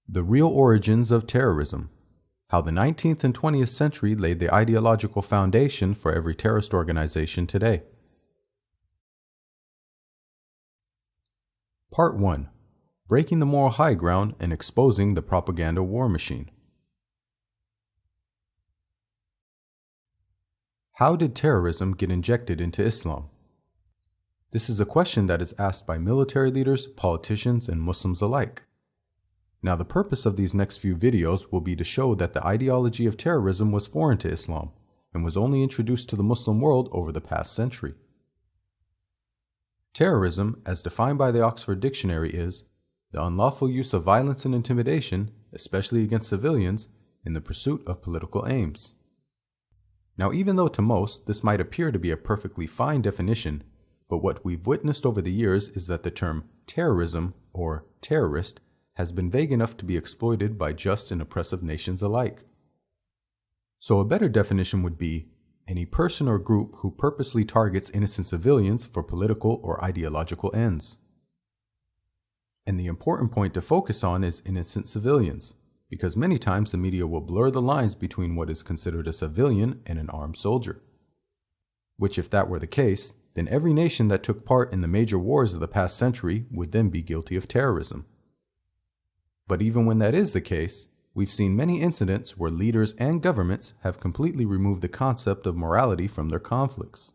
The Real Origins of Terrorism: How the 19th and 20th Century Laid the Ideological Foundation for Every Terrorist Organization Today. Part 1. Breaking the Moral High Ground and Exposing the Propaganda War Machine. How did terrorism get injected into Islam? This is a question that is asked by military leaders, politicians, and Muslims alike. Now, the purpose of these next few videos will be to show that the ideology of terrorism was foreign to Islam and was only introduced to the Muslim world over the past century. Terrorism, as defined by the Oxford Dictionary, is the unlawful use of violence and intimidation, especially against civilians, in the pursuit of political aims. Now, even though to most this might appear to be a perfectly fine definition, but what we've witnessed over the years is that the term terrorism or terrorist has been vague enough to be exploited by just and oppressive nations alike. So a better definition would be any person or group who purposely targets innocent civilians for political or ideological ends. And the important point to focus on is innocent civilians, because many times the media will blur the lines between what is considered a civilian and an armed soldier. Which, if that were the case, then every nation that took part in the major wars of the past century would then be guilty of terrorism. But even when that is the case, we've seen many incidents where leaders and governments have completely removed the concept of morality from their conflicts.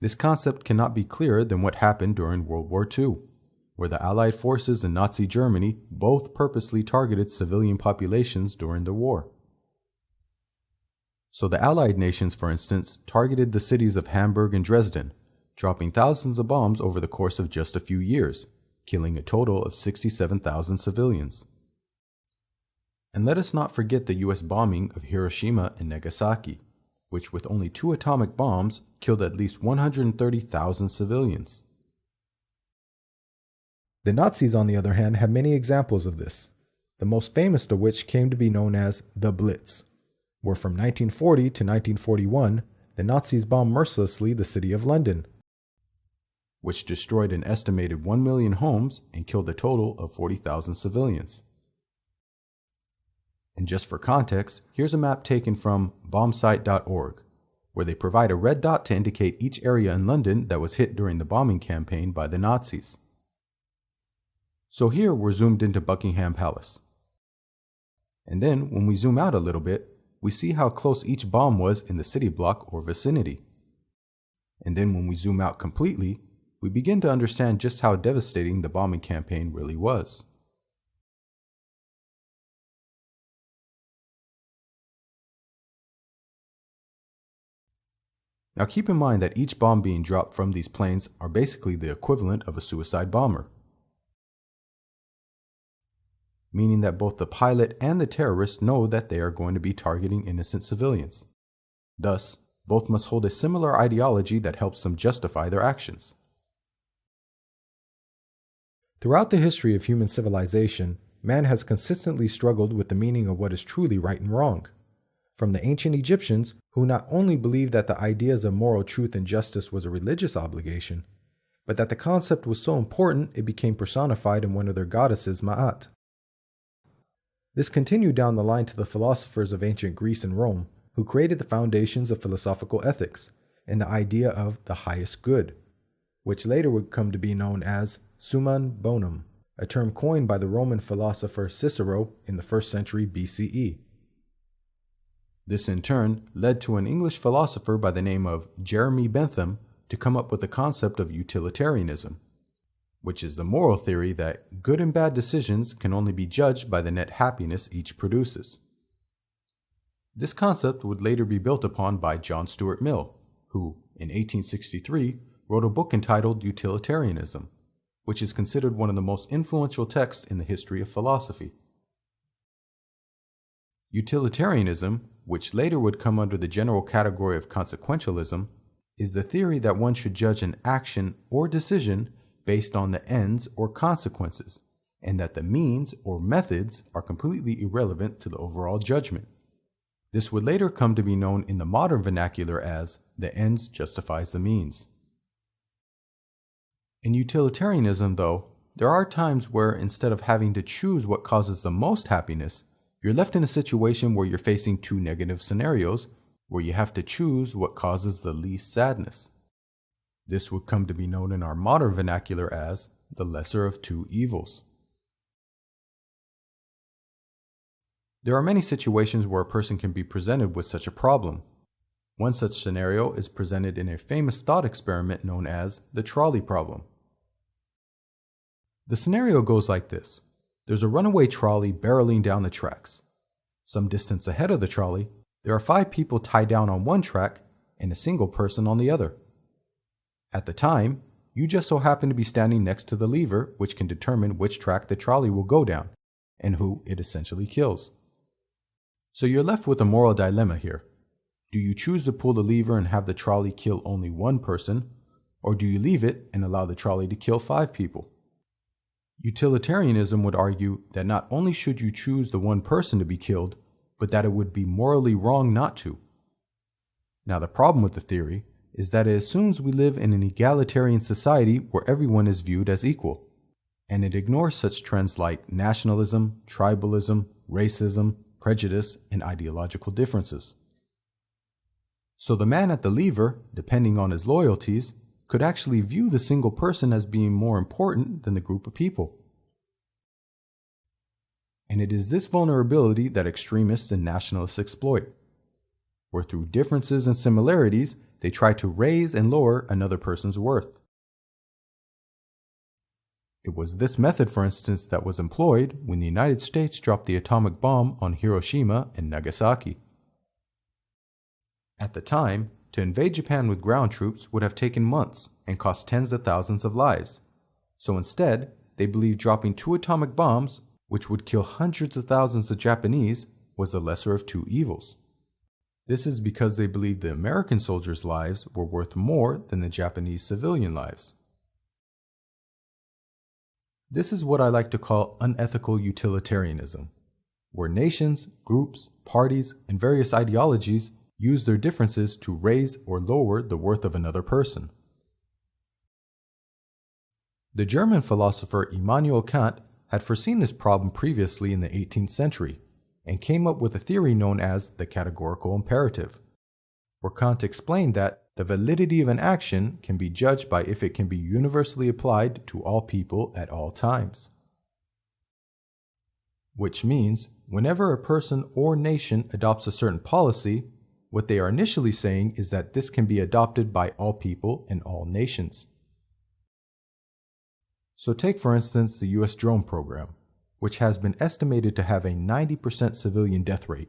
This concept cannot be clearer than what happened during World War II, where the Allied forces and Nazi Germany both purposely targeted civilian populations during the war. So the Allied nations, for instance, targeted the cities of Hamburg and Dresden, dropping thousands of bombs over the course of just a few years, killing a total of 67,000 civilians. And let us not forget the US bombing of Hiroshima and Nagasaki, which with only 2 atomic bombs killed at least 130,000 civilians. The Nazis, on the other hand, have many examples of this, the most famous of which came to be known as the Blitz, where from 1940 to 1941, the Nazis bombed mercilessly the city of London, which destroyed an estimated 1 million homes and killed a total of 40,000 civilians. And just for context, here's a map taken from bombsite.org, where they provide a red dot to indicate each area in London that was hit during the bombing campaign by the Nazis. So here we're zoomed into Buckingham Palace. And then when we zoom out a little bit, we see how close each bomb was in the city block or vicinity. And then when we zoom out completely, we begin to understand just how devastating the bombing campaign really was. Now keep in mind that each bomb being dropped from these planes are basically the equivalent of a suicide bomber, meaning that both the pilot and the terrorist know that they are going to be targeting innocent civilians. Thus, both must hold a similar ideology that helps them justify their actions. Throughout the history of human civilization, man has consistently struggled with the meaning of what is truly right and wrong. From the ancient Egyptians, who not only believed that the ideas of moral truth and justice was a religious obligation, but that the concept was so important it became personified in one of their goddesses, Ma'at. This continued down the line to the philosophers of ancient Greece and Rome, who created the foundations of philosophical ethics and the idea of the highest good, which later would come to be known as summum bonum, a term coined by the Roman philosopher Cicero in the 1st century BCE. This in turn led to an English philosopher by the name of Jeremy Bentham to come up with the concept of utilitarianism, which is the moral theory that good and bad decisions can only be judged by the net happiness each produces. This concept would later be built upon by John Stuart Mill, who, in 1863, wrote a book entitled Utilitarianism, which is considered one of the most influential texts in the history of philosophy. Utilitarianism, which later would come under the general category of consequentialism, is the theory that one should judge an action or decision based on the ends or consequences, and that the means or methods are completely irrelevant to the overall judgment. This would later come to be known in the modern vernacular as the ends justifies the means. In utilitarianism, though, there are times where instead of having to choose what causes the most happiness, you're left in a situation where you're facing two negative scenarios where you have to choose what causes the least sadness. This would come to be known in our modern vernacular as the lesser of two evils. There are many situations where a person can be presented with such a problem. One such scenario is presented in a famous thought experiment known as the trolley problem. The scenario goes like this. There's a runaway trolley barreling down the tracks. Some distance ahead of the trolley, there are 5 people tied down on one track and a single person on the other. At the time, you just so happen to be standing next to the lever which can determine which track the trolley will go down and who it essentially kills. So you're left with a moral dilemma here. Do you choose to pull the lever and have the trolley kill only one person, or do you leave it and allow the trolley to kill 5 people? Utilitarianism would argue that not only should you choose the one person to be killed, but that it would be morally wrong not to. Now, the problem with the theory is that it assumes we live in an egalitarian society where everyone is viewed as equal, and it ignores such trends like nationalism, tribalism, racism, prejudice, and ideological differences. So the man at the lever, depending on his loyalties, could actually view the single person as being more important than the group of people. And it is this vulnerability that extremists and nationalists exploit, where through differences and similarities, they try to raise and lower another person's worth. It was this method, for instance, that was employed when the United States dropped the atomic bomb on Hiroshima and Nagasaki. At the time, to invade Japan with ground troops would have taken months and cost tens of thousands of lives. So instead, they believed dropping 2 atomic bombs, which would kill hundreds of thousands of Japanese, was the lesser of 2 evils. This is because they believed the American soldiers' lives were worth more than the Japanese civilian lives. This is what I like to call unethical utilitarianism, where nations, groups, parties, and various ideologies use their differences to raise or lower the worth of another person. The German philosopher Immanuel Kant had foreseen this problem previously in the 18th century and came up with a theory known as the categorical imperative, where Kant explained that the validity of an action can be judged by if it can be universally applied to all people at all times. Which means, whenever a person or nation adopts a certain policy, what they are initially saying is that this can be adopted by all people and all nations. So take for instance the US drone program, which has been estimated to have a 90% civilian death rate.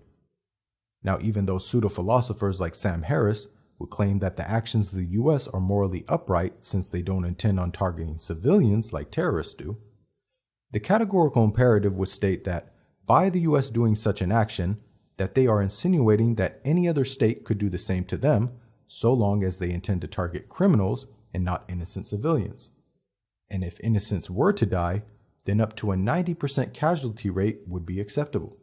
Now, even though pseudo-philosophers like Sam Harris would claim that the actions of the US are morally upright since they don't intend on targeting civilians like terrorists do, the categorical imperative would state that by the US doing such an action, that they are insinuating that any other state could do the same to them so long as they intend to target criminals and not innocent civilians. And if innocents were to die, then up to a 90% casualty rate would be acceptable.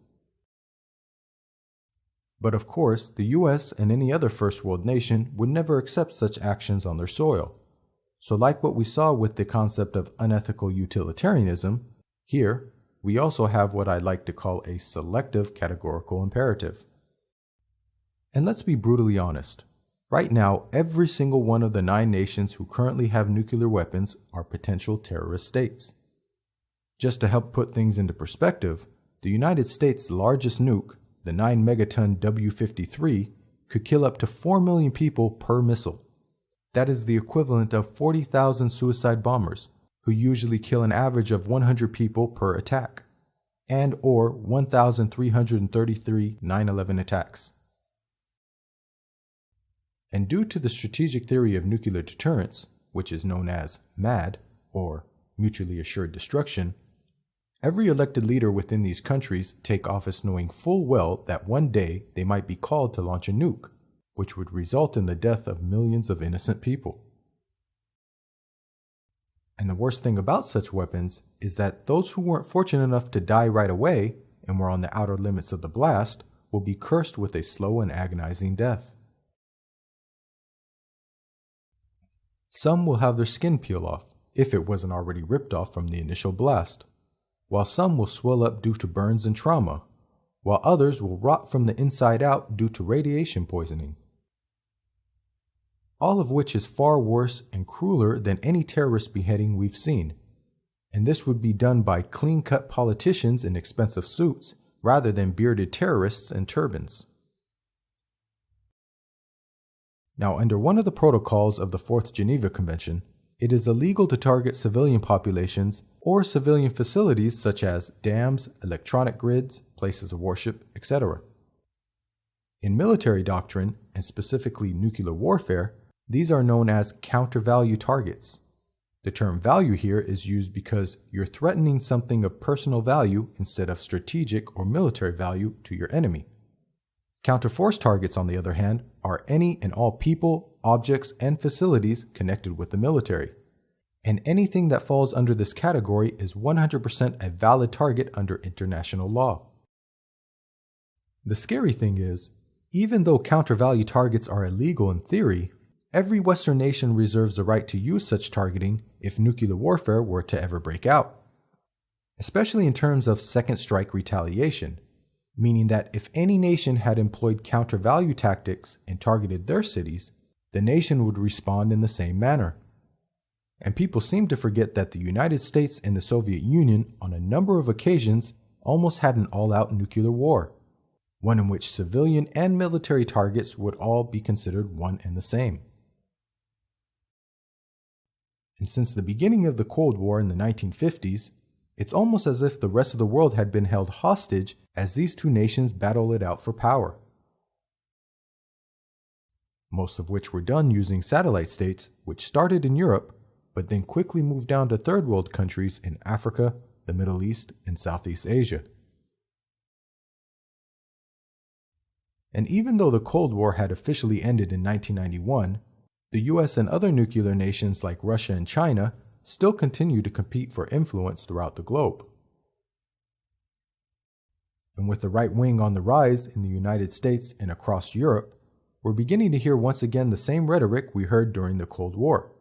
But of course, the US and any other first world nation would never accept such actions on their soil. So like what we saw with the concept of unethical utilitarianism, here we also have what I like to call a selective categorical imperative. And let's be brutally honest. Right now, every single one of the 9 nations who currently have nuclear weapons are potential terrorist states. Just to help put things into perspective, the United States' largest nuke, the 9-megaton W-53, could kill up to 4 million people per missile. That is the equivalent of 40,000 suicide bombers, who usually kill an average of 100 people per attack, and or 1,333 9/11 attacks. And due to the strategic theory of nuclear deterrence, which is known as MAD, or mutually assured destruction, every elected leader within these countries take office knowing full well that one day they might be called to launch a nuke, which would result in the death of millions of innocent people. And the worst thing about such weapons is that those who weren't fortunate enough to die right away and were on the outer limits of the blast will be cursed with a slow and agonizing death. Some will have their skin peel off, if it wasn't already ripped off from the initial blast, while some will swell up due to burns and trauma, while others will rot from the inside out due to radiation poisoning. All of which is far worse and crueler than any terrorist beheading we've seen. And this would be done by clean-cut politicians in expensive suits rather than bearded terrorists in turbans. Now, under one of the protocols of the Fourth Geneva Convention, it is illegal to target civilian populations or civilian facilities such as dams, electronic grids, places of worship, etc. In military doctrine, and specifically nuclear warfare, these are known as counter-value targets. The term value here is used because you're threatening something of personal value instead of strategic or military value to your enemy. Counterforce targets, on the other hand, are any and all people, objects, and facilities connected with the military. And anything that falls under this category is 100% a valid target under international law. The scary thing is, even though counter-value targets are illegal in theory, every Western nation reserves the right to use such targeting if nuclear warfare were to ever break out. Especially in terms of second strike retaliation, meaning that if any nation had employed counter-value tactics and targeted their cities, the nation would respond in the same manner. And people seem to forget that the United States and the Soviet Union on a number of occasions almost had an all-out nuclear war, one in which civilian and military targets would all be considered one and the same. And since the beginning of the Cold War in the 1950s, it's almost as if the rest of the world had been held hostage as these two nations battle it out for power. Most of which were done using satellite states, which started in Europe, but then quickly moved down to third world countries in Africa, the Middle East, and Southeast Asia. And even though the Cold War had officially ended in 1991, the US and other nuclear nations like Russia and China still continue to compete for influence throughout the globe. And with the right wing on the rise in the United States and across Europe, we're beginning to hear once again the same rhetoric we heard during the Cold War.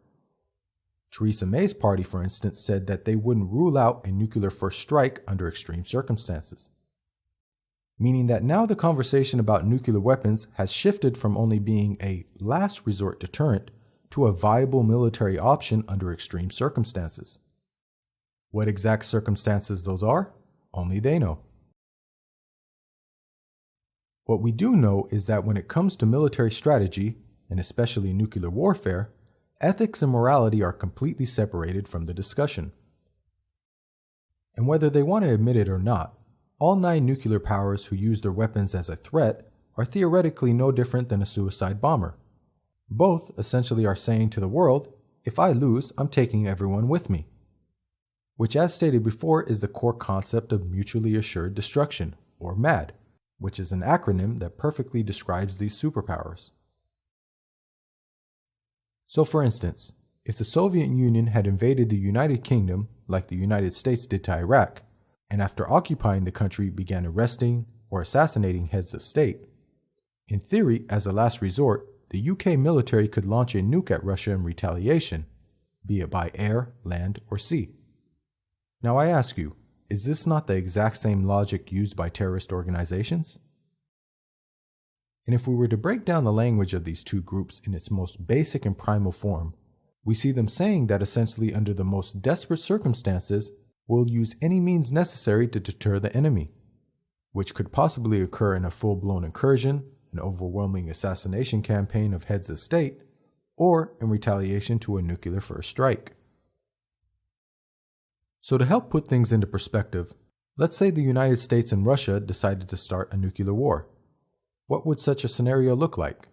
Theresa May's party, for instance, said that they wouldn't rule out a nuclear first strike under extreme circumstances. Meaning that now the conversation about nuclear weapons has shifted from only being a last resort deterrent to a viable military option under extreme circumstances. What exact circumstances those are, only they know. What we do know is that when it comes to military strategy, and especially nuclear warfare, ethics and morality are completely separated from the discussion. And whether they want to admit it or not, all 9 nuclear powers who use their weapons as a threat are theoretically no different than a suicide bomber. Both essentially are saying to the world, if I lose, I'm taking everyone with me. Which, as stated before, is the core concept of mutually assured destruction, or MAD, which is an acronym that perfectly describes these superpowers. So for instance, if the Soviet Union had invaded the United Kingdom like the United States did to Iraq, and after occupying the country began arresting or assassinating heads of state, in theory, as a last resort, the UK military could launch a nuke at Russia in retaliation, be it by air, land, or sea. Now I ask you, is this not the exact same logic used by terrorist organizations? And if we were to break down the language of these two groups in its most basic and primal form, we see them saying that essentially under the most desperate circumstances, we'll use any means necessary to deter the enemy, which could possibly occur in a full-blown incursion, an overwhelming assassination campaign of heads of state, or in retaliation to a nuclear first strike. So to help put things into perspective, let's say the United States and Russia decided to start a nuclear war. What would such a scenario look like?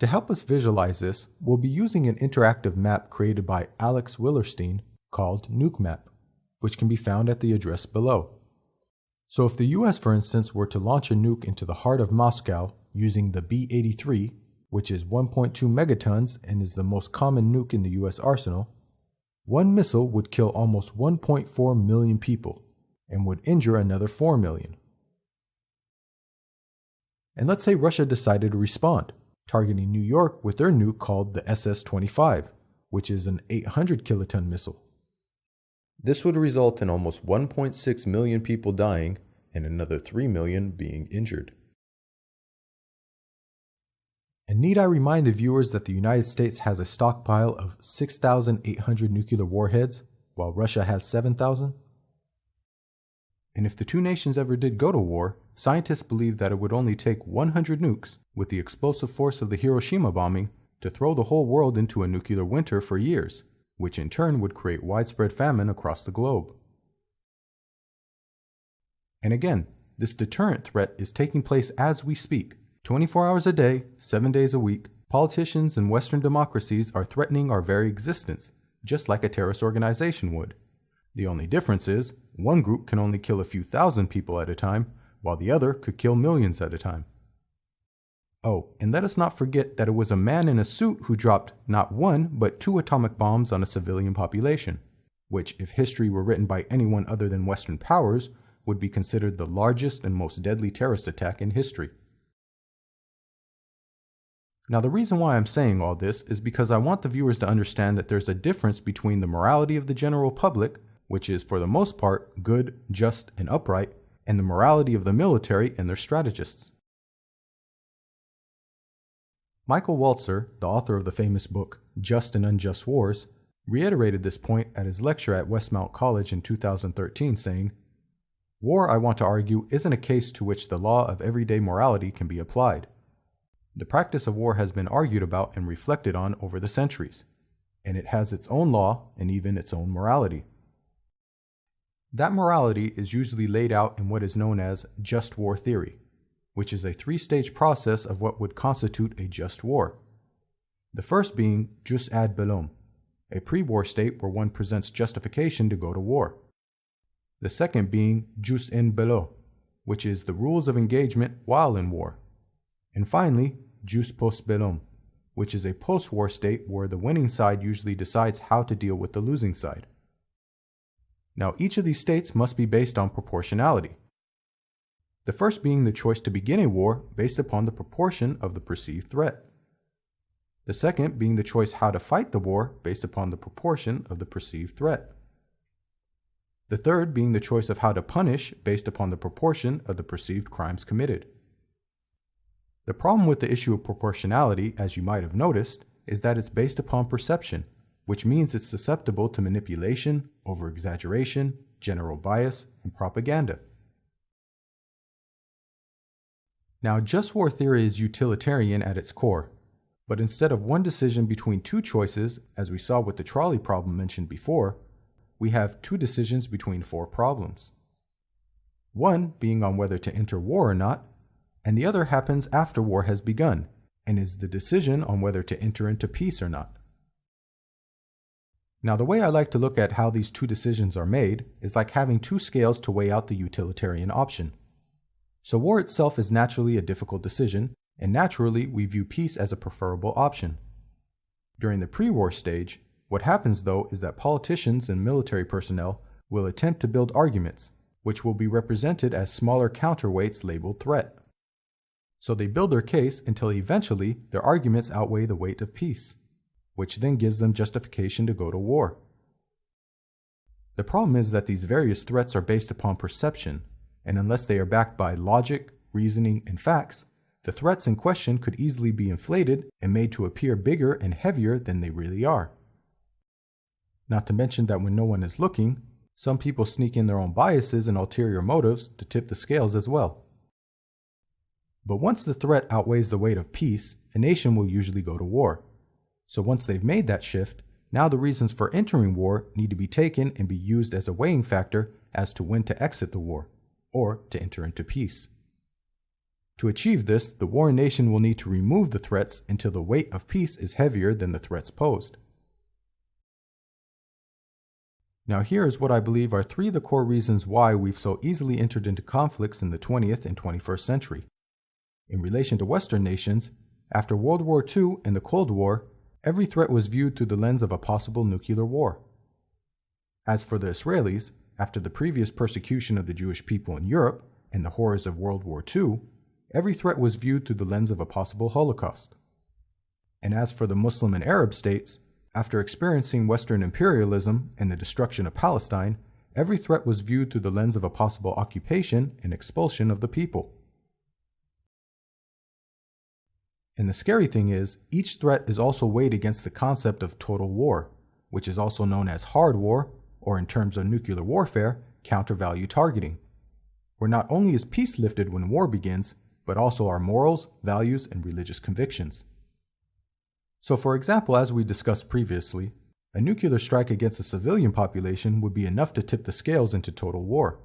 To help us visualize this, we'll be using an interactive map created by Alex Willerstein called Nuke Map, which can be found at the address below. So if the US, for instance, were to launch a nuke into the heart of Moscow using the B-83, which is 1.2 megatons and is the most common nuke in the US arsenal, one missile would kill almost 1.4 million people and would injure another 4 million. And let's say Russia decided to respond, targeting New York with their nuke called the SS-25, which is an 800 kiloton missile. This would result in almost 1.6 million people dying and another 3 million being injured. And need I remind the viewers that the United States has a stockpile of 6,800 nuclear warheads, while Russia has 7,000? And if the two nations ever did go to war, scientists believe that it would only take 100 nukes, with the explosive force of the Hiroshima bombing, to throw the whole world into a nuclear winter for years, which in turn would create widespread famine across the globe. And again, this deterrent threat is taking place as we speak. 24 hours a day, 7 days a week, politicians in Western democracies are threatening our very existence, just like a terrorist organization would. The only difference is, one group can only kill a few thousand people at a time, while the other could kill millions at a time. Oh, and let us not forget that it was a man in a suit who dropped not one, but 2 atomic bombs on a civilian population, which, if history were written by anyone other than Western powers, would be considered the largest and most deadly terrorist attack in history. Now, the reason why I'm saying all this is because I want the viewers to understand that there's a difference between the morality of the general public, which is for the most part good, just, and upright, and the morality of the military and their strategists. Michael Walzer, the author of the famous book Just and Unjust Wars, reiterated this point at his lecture at Westmount College in 2013, saying, "War, I want to argue, isn't a case to which the law of everyday morality can be applied. The practice of war has been argued about and reflected on over the centuries, and it has its own law and even its own morality. That morality is usually laid out in what is known as just war theory, which is a 3-stage process of what would constitute a just war. The first being jus ad bellum, a pre-war state where one presents justification to go to war. The second being jus in bello, which is the rules of engagement while in war. And finally, jus post bellum, which is a post-war state where the winning side usually decides how to deal with the losing side. Now, each of these states must be based on proportionality. The first being the choice to begin a war based upon the proportion of the perceived threat. The second being the choice how to fight the war based upon the proportion of the perceived threat. The third being the choice of how to punish based upon the proportion of the perceived crimes committed. The problem with the issue of proportionality, as you might have noticed, is that it's based upon perception, which means it's susceptible to manipulation, over-exaggeration, general bias, and propaganda. Now, just war theory is utilitarian at its core, but instead of one decision between 2 choices, as we saw with the trolley problem mentioned before, we have 2 decisions between 4 problems. One being on whether to enter war or not, and the other happens after war has begun, and is the decision on whether to enter into peace or not. Now, the way I like to look at how these 2 decisions are made is like having 2 scales to weigh out the utilitarian option. So war itself is naturally a difficult decision, and naturally we view peace as a preferable option. During the pre-war stage, what happens though is that politicians and military personnel will attempt to build arguments, which will be represented as smaller counterweights labeled threat. So they build their case until eventually their arguments outweigh the weight of peace, which then gives them justification to go to war. The problem is that these various threats are based upon perception, and unless they are backed by logic, reasoning, and facts, the threats in question could easily be inflated and made to appear bigger and heavier than they really are. Not to mention that when no one is looking, some people sneak in their own biases and ulterior motives to tip the scales as well. But once the threat outweighs the weight of peace, a nation will usually go to war. So once they've made that shift, now the reasons for entering war need to be taken and be used as a weighing factor as to when to exit the war, or to enter into peace. To achieve this, the war nation will need to remove the threats until the weight of peace is heavier than the threats posed. Now here is what I believe are 3 of the core reasons why we've so easily entered into conflicts in the 20th and 21st century. In relation to Western nations, after World War II and the Cold War, every threat was viewed through the lens of a possible nuclear war. As for the Israelis, after the previous persecution of the Jewish people in Europe and the horrors of World War II, every threat was viewed through the lens of a possible Holocaust. And as for the Muslim and Arab states, After experiencing Western imperialism and the destruction of Palestine, every threat was viewed through the lens of a possible occupation and expulsion of the people. And the scary thing is, each threat is also weighed against the concept of total war, which is also known as hard war, or in terms of nuclear warfare, counter-value targeting, where not only is peace lifted when war begins, but also our morals, values, and religious convictions. So for example, as we discussed previously, a nuclear strike against a civilian population would be enough to tip the scales into total war,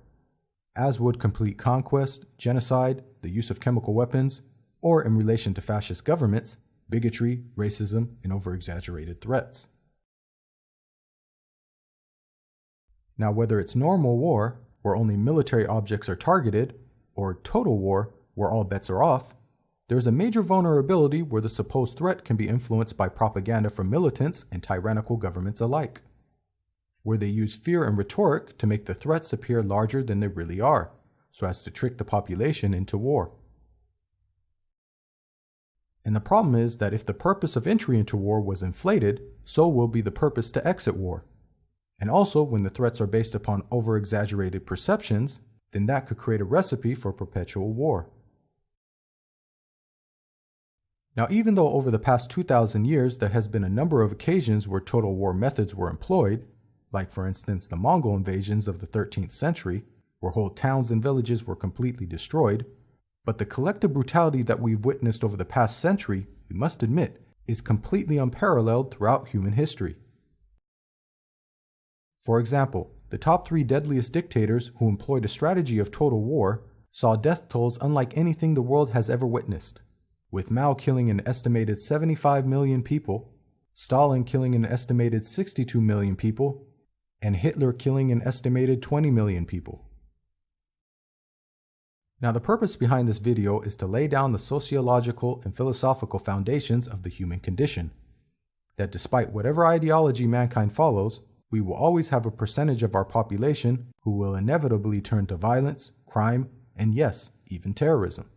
as would complete conquest, genocide, the use of chemical weapons, or in relation to fascist governments, bigotry, racism, and over-exaggerated threats. Now, whether it's normal war, where only military objects are targeted, or total war, where all bets are off, there's a major vulnerability where the supposed threat can be influenced by propaganda from militants and tyrannical governments alike, where they use fear and rhetoric to make the threats appear larger than they really are, so as to trick the population into war. And the problem is that if the purpose of entry into war was inflated, so will be the purpose to exit war. And also, when the threats are based upon over-exaggerated perceptions, then that could create a recipe for perpetual war. Now, even though over the past 2,000 years there has been a number of occasions where total war methods were employed, like for instance the Mongol invasions of the 13th century, where whole towns and villages were completely destroyed, but the collective brutality that we've witnessed over the past century, we must admit, is completely unparalleled throughout human history. For example, the top 3 deadliest dictators who employed a strategy of total war saw death tolls unlike anything the world has ever witnessed, with Mao killing an estimated 75 million people, Stalin killing an estimated 62 million people, and Hitler killing an estimated 20 million people. Now, the purpose behind this video is to lay down the sociological and philosophical foundations of the human condition, that despite whatever ideology mankind follows, we will always have a percentage of our population who will inevitably turn to violence, crime, and yes, even terrorism.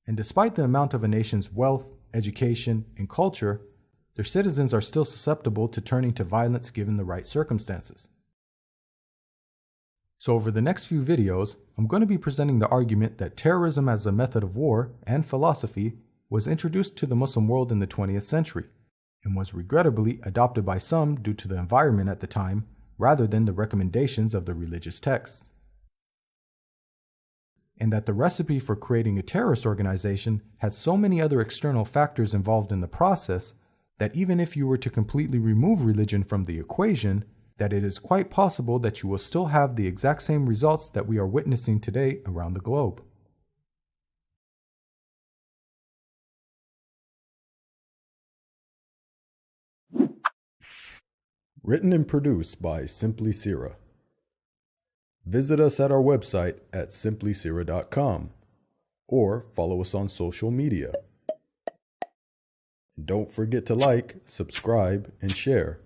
And despite the amount of a nation's wealth, education, and culture, their citizens are still susceptible to turning to violence given the right circumstances. So over the next few videos, I'm going to be presenting the argument that terrorism as a method of war and philosophy was introduced to the Muslim world in the 20th century, and was regrettably adopted by some due to the environment at the time, rather than the recommendations of the religious texts. And that the recipe for creating a terrorist organization has so many other external factors involved in the process that even if you were to completely remove religion from the equation, that it is quite possible that you will still have the exact same results that we are witnessing today around the globe. Written and produced by Simply Seerah. Visit us at our website at simplyseerah.com or follow us on social media. Don't forget to like, subscribe, and share.